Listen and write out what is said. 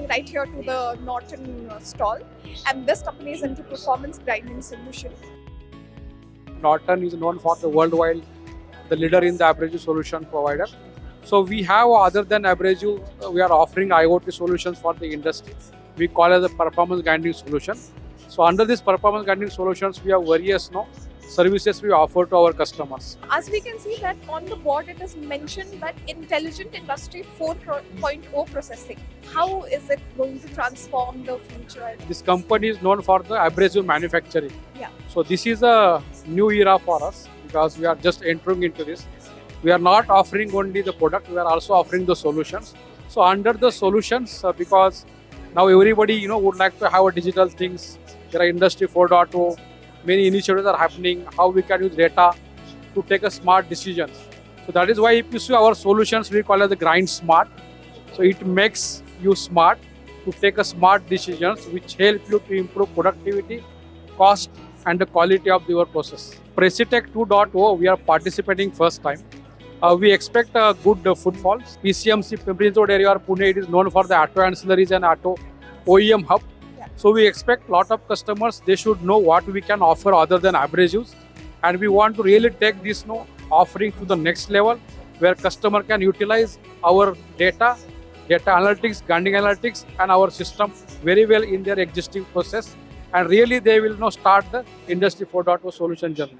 right here to the Norton stall, and this company is into performance grinding solution. Norton is known for the worldwide, the leader in the abrasive solution provider. So we have, other than abrasive, we are offering IoT solutions for the industry. We call it the performance grinding solution. So under this performance grinding solutions, we have various services we offer to our customers. As we can see that on the board it is mentioned that intelligent industry 4.0 processing. How is it going to transform the future? This company is known for the abrasive manufacturing. Yeah. So this is a new era for us because we are just entering into this. We are not offering only the product, we are also offering the solutions. So under the solutions, because now everybody would like to have a digital things. There are industry 4.0. Many initiatives are happening, how we can use data to take a smart decisions. So that is why if you see our solutions, we call it the Grind Smart. So it makes you smart to take a smart decisions which help you to improve productivity, cost and the quality of your process. Precitech 2.0, we are participating first time. We expect good footfalls. PCMC, Pimpri Road area or Pune, it is known for the auto ancillaries and auto OEM hub. So we expect a lot of customers, they should know what we can offer other than abrasives. And we want to really take this offering to the next level where customer can utilize our data analytics, grinding analytics and our system very well in their existing process. And really they will start the Industry 4.0 solution journey.